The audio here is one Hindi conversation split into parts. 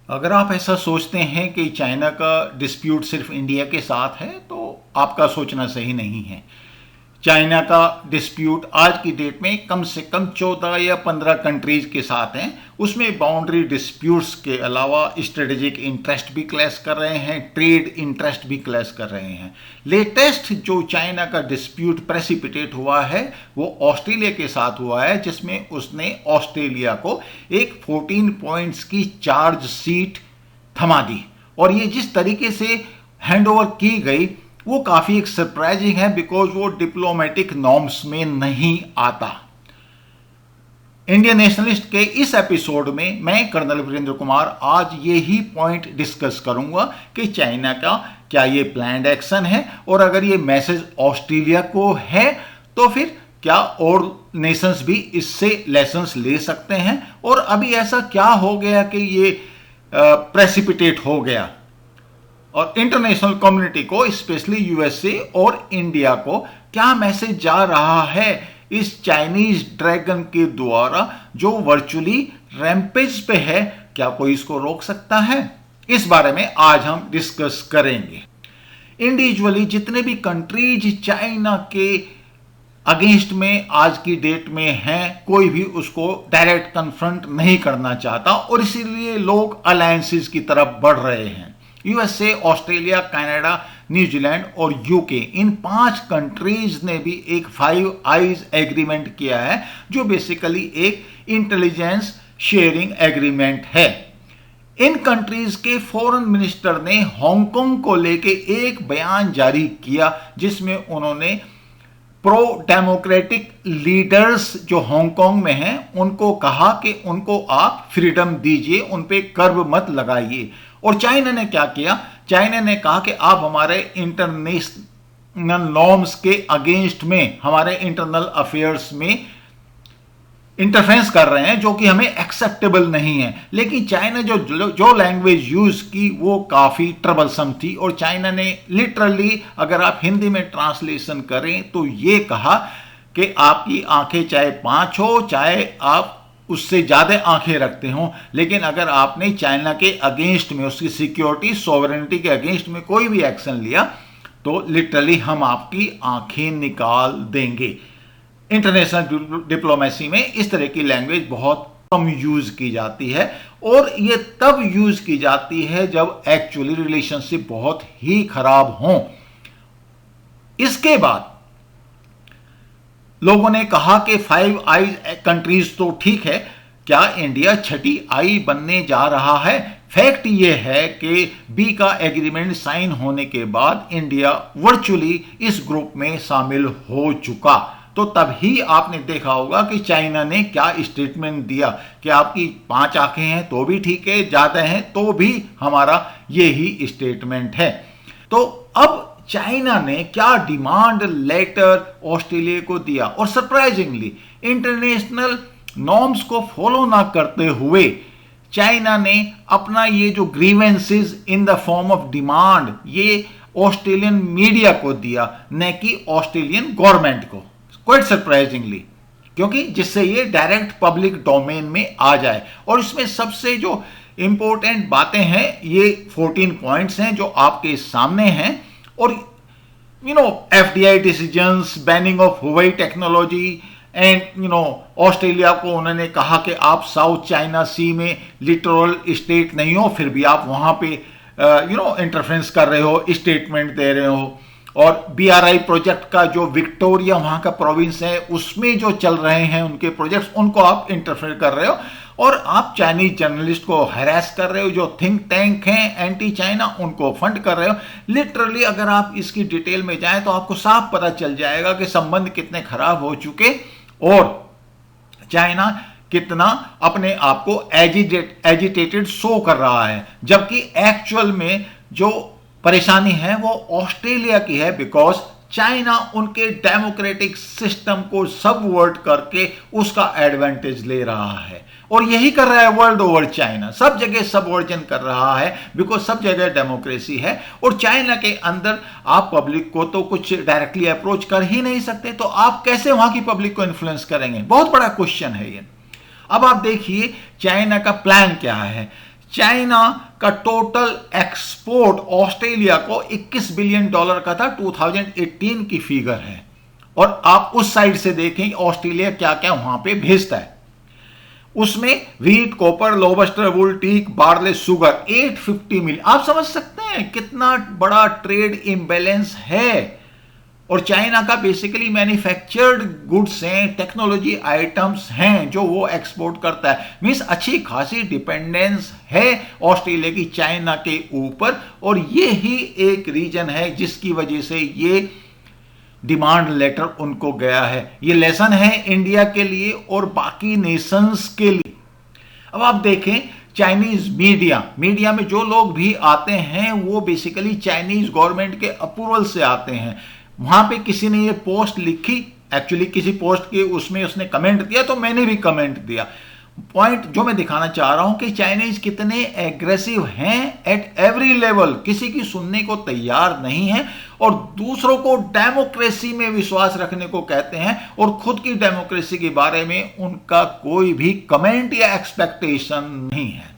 अगर आप ऐसा सोचते हैं कि चाइना का डिस्प्यूट सिर्फ इंडिया के साथ है तो आपका सोचना सही नहीं है। चाइना का डिस्प्यूट आज की डेट में कम से कम 14 या 15 कंट्रीज के साथ हैं। उसमें बाउंड्री डिस्प्यूट्स के अलावा स्ट्रेटेजिक इंटरेस्ट भी क्लैश कर रहे हैं, ट्रेड इंटरेस्ट भी क्लैश कर रहे हैं। लेटेस्ट जो चाइना का डिस्प्यूट प्रेसिपिटेट हुआ है वो ऑस्ट्रेलिया के साथ हुआ है, जिसमें उसने ऑस्ट्रेलिया को एक 14 पॉइंट्स की चार्ज शीट थमा दी। और ये जिस तरीके से हैंडओवर की गई वो काफ़ी एक सरप्राइजिंग है, बिकॉज वो डिप्लोमेटिक नॉर्म्स में नहीं आता। इंडियन नेशनलिस्ट के इस एपिसोड में मैं कर्नल वीरेंद्र कुमार आज यही पॉइंट डिस्कस करूंगा कि चाइना का क्या ये प्लान्ड एक्शन है, और अगर ये मैसेज ऑस्ट्रेलिया को है तो फिर क्या और नेशंस भी इससे लेसन्स ले सकते हैं, और अभी ऐसा क्या हो गया कि ये प्रेसिपिटेट हो गया, और इंटरनेशनल कम्युनिटी को स्पेशली यूएसए और इंडिया को क्या मैसेज जा रहा है इस चाइनीज ड्रैगन के द्वारा जो वर्चुअली रैम्पेज पे है। क्या कोई इसको रोक सकता है? इस बारे में आज हम डिस्कस करेंगे। इंडिविजुअली जितने भी कंट्रीज चाइना के अगेंस्ट में आज की डेट में हैं, कोई भी उसको डायरेक्ट कन्फ्रंट नहीं करना चाहता, और इसीलिए लोग अलायंसेस की तरफ बढ़ रहे हैं। यूएसए, ऑस्ट्रेलिया, कनाडा, न्यूजीलैंड और यूके, इन 5 कंट्रीज ने भी एक 5 आइज एग्रीमेंट किया है, जो बेसिकली एक इंटेलिजेंस शेयरिंग एग्रीमेंट है। इन कंट्रीज के फॉरेन मिनिस्टर ने हांगकांग को लेके एक बयान जारी किया, जिसमें उन्होंने प्रो डेमोक्रेटिक लीडर्स जो हांगकांग में हैं उनको कहा कि उनको आप फ्रीडम दीजिए, उन पे कर्ब मत लगाइए। और चाइना ने क्या किया? चाइना ने कहा कि आप हमारे इंटरनेशनल नॉर्म्स के अगेंस्ट में, हमारे इंटरनल अफेयर्स में इंटरफेरेंस कर रहे हैं, जो कि हमें एक्सेप्टेबल नहीं है। लेकिन चाइना जो लैंग्वेज यूज की वो काफी ट्रबलसम थी, और चाइना ने लिटरली, अगर आप हिंदी में ट्रांसलेशन करें तो ये कहा कि आपकी आंखें चाहे 5 हो, चाहे आप उससे ज्यादा आंखें रखते हो, लेकिन अगर आपने चाइना के अगेंस्ट में, उसकी सिक्योरिटी सॉवरेनिटी के अगेंस्ट में कोई भी एक्शन लिया तो लिटरली हम आपकी आंखें निकाल देंगे। इंटरनेशनल डिप्लोमेसी में इस तरह की लैंग्वेज बहुत कम यूज की जाती है, और ये तब यूज की जाती है जब एक्चुअली रिलेशनशिप बहुत ही खराब हो। इसके बाद लोगों ने कहा कि 5 आई कंट्रीज तो ठीक है, क्या इंडिया 6ठी आई बनने जा रहा है? फैक्ट ये है कि बी का एग्रीमेंट साइन होने के बाद इंडिया वर्चुअली इस ग्रुप में शामिल हो चुका। तो तभी आपने देखा होगा कि चाइना ने क्या स्टेटमेंट दिया कि आपकी 5 आंखें हैं तो भी ठीक है, ज्यादा हैं तो भी हमारा यही स्टेटमेंट है। तो अब चाइना ने क्या डिमांड लेटर ऑस्ट्रेलिया को दिया, और सरप्राइजिंगली इंटरनेशनल नॉर्म्स को फॉलो ना करते हुए चाइना ने अपना ये जो grievances in the form of demand ये ऑस्ट्रेलियन मीडिया को दिया, न कि ऑस्ट्रेलियन गवर्नमेंट को। क्वाइट सरप्राइजिंगली, क्योंकि जिससे ये डायरेक्ट पब्लिक डोमेन में आ जाए। और इसमें सबसे जो इंपॉर्टेंट बातें हैं ये 14 पॉइंट्स हैं जो आपके सामने हैं, और FDI decisions, banning of Huawei technology, and Australia को उन्होंने कहा कि आप साउथ चाइना सी में लिटरल स्टेट नहीं हो, फिर भी आप वहां पे इंटरफेरेंस कर रहे हो, स्टेटमेंट दे रहे हो। और बीआरआई प्रोजेक्ट का जो विक्टोरिया वहां का प्रोविंस है उसमें जो चल रहे हैं उनके प्रोजेक्ट्स, उनको आप इंटरफेयर कर रहे हो, और आप चाइनीज जर्नलिस्ट को हैरेस कर रहे हो, जो थिंक टैंक हैं एंटी चाइना उनको फंड कर रहे हो। लिटरली अगर आप इसकी डिटेल में जाएं तो आपको साफ पता चल जाएगा कि संबंध कितने खराब हो चुके, और चाइना कितना अपने आप को एजिटेटेड शो कर रहा है, जबकि एक्चुअल में जो परेशानी है वो ऑस्ट्रेलिया की है, बिकॉज चाइना उनके डेमोक्रेटिक सिस्टम को सबवर्ट करके उसका एडवांटेज ले रहा है, और यही कर रहा है वर्ल्ड ओवर। चाइना सब जगह सबवर्जन कर रहा है, बिकॉज सब जगह डेमोक्रेसी है, और चाइना के अंदर आप पब्लिक को तो कुछ डायरेक्टली अप्रोच कर ही नहीं सकते, तो आप कैसे वहां की पब्लिक को इन्फ्लुएंस करेंगे? बहुत बड़ा क्वेश्चन है ये। अब आप देखिए चाइना का प्लान क्या है। चाइना का टोटल एक्सपोर्ट ऑस्ट्रेलिया को $21 बिलियन का था, 2018 की फिगर है। और आप उस साइड से देखें ऑस्ट्रेलिया क्या क्या वहां पे भेजता है। उसमें व्हीट, कॉपर, लोबस्टर, वुल, टीक, बार्ले, शुगर 850 मिलियन। आप समझ सकते हैं कितना बड़ा ट्रेड इम्बैलेंस है। और चाइना का बेसिकली मैन्युफैक्चर्ड गुड्स हैं, टेक्नोलॉजी आइटम्स हैं जो वो एक्सपोर्ट करता है। मींस अच्छी खासी डिपेंडेंस है ऑस्ट्रेलिया की चाइना के ऊपर। और ये ही एक रीजन है जिसकी वजह से ये डिमांड लेटर उनको गया है। ये लेसन है इंडिया के लिए और बाकी नेशंस के लिए। अब आप देखें चाइनीज मीडिया में जो लोग भी आते हैं वो बेसिकली चाइनीज गवर्नमेंट के अप्रूवल से आते हैं। वहां पे किसी ने ये पोस्ट लिखी, एक्चुअली किसी पोस्ट के उसमें उसने कमेंट दिया तो मैंने भी कमेंट दिया। पॉइंट जो मैं दिखाना चाह रहा हूं कि चाइनीज कितने एग्रेसिव हैं एट एवरी लेवल, किसी की सुनने को तैयार नहीं है और दूसरों को डेमोक्रेसी में विश्वास रखने को कहते हैं और खुद की डेमोक्रेसी के बारे में उनका कोई भी कमेंट या एक्सपेक्टेशन नहीं है।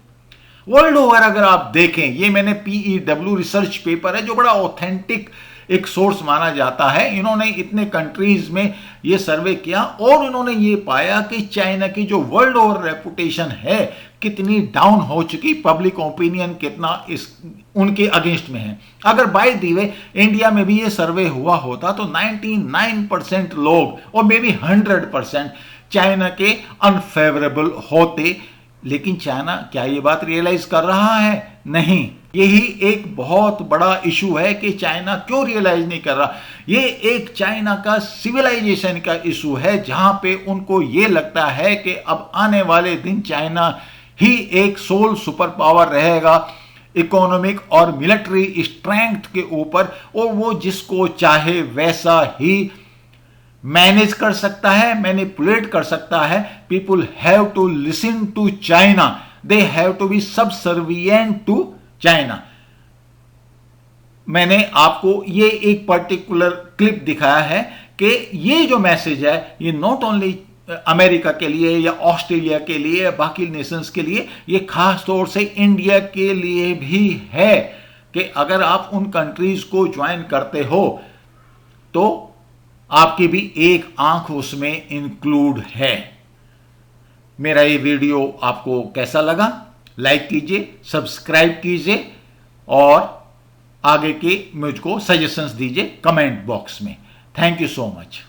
वर्ल्ड ओवर अगर आप देखें, ये मैंने PEW रिसर्च पेपर है जो बड़ा ऑथेंटिक एक सोर्स माना जाता है। इन्होंने इतने कंट्रीज में ये सर्वे किया और इन्होंने ये पाया कि चाइना की जो वर्ल्ड ओवर रेपुटेशन है कितनी डाउन हो चुकी, पब्लिक ओपिनियन कितना इस उनके अगेंस्ट में है। अगर बाय द वे इंडिया में भी ये सर्वे हुआ होता तो 99% लोग और मे बी 100% चाइना के अनफेवरेबल होते। लेकिन चाइना क्या ये बात रियलाइज कर रहा है? नहीं। यही एक बहुत बड़ा इशू है कि चाइना क्यों रियलाइज नहीं कर रहा। ये एक चाइना का सिविलाइजेशन का इशू है जहां पे उनको ये लगता है कि अब आने वाले दिन चाइना ही एक सोल सुपर पावर रहेगा इकोनॉमिक और मिलिट्री स्ट्रेंथ के ऊपर, और वो जिसको चाहे वैसा ही मैनेज कर सकता है, मैनिपुलेट कर सकता है। People have to listen to China, they have to be subservient to China. मैंने आपको ये एक पर्टिकुलर क्लिप दिखाया है कि ये जो मैसेज है ये नॉट ओनली अमेरिका के लिए या ऑस्ट्रेलिया के लिए या बाकी नेशंस के लिए, ये खास तौर से इंडिया के लिए भी है कि अगर आप उन कंट्रीज को ज्वाइन करते हो तो आपकी भी एक आंख उसमें इंक्लूड है। मेरा ये वीडियो आपको कैसा लगा? लाइक कीजिए, सब्सक्राइब कीजिए और आगे के मुझको सजेशंस दीजिए कमेंट बॉक्स में। Thank you so much.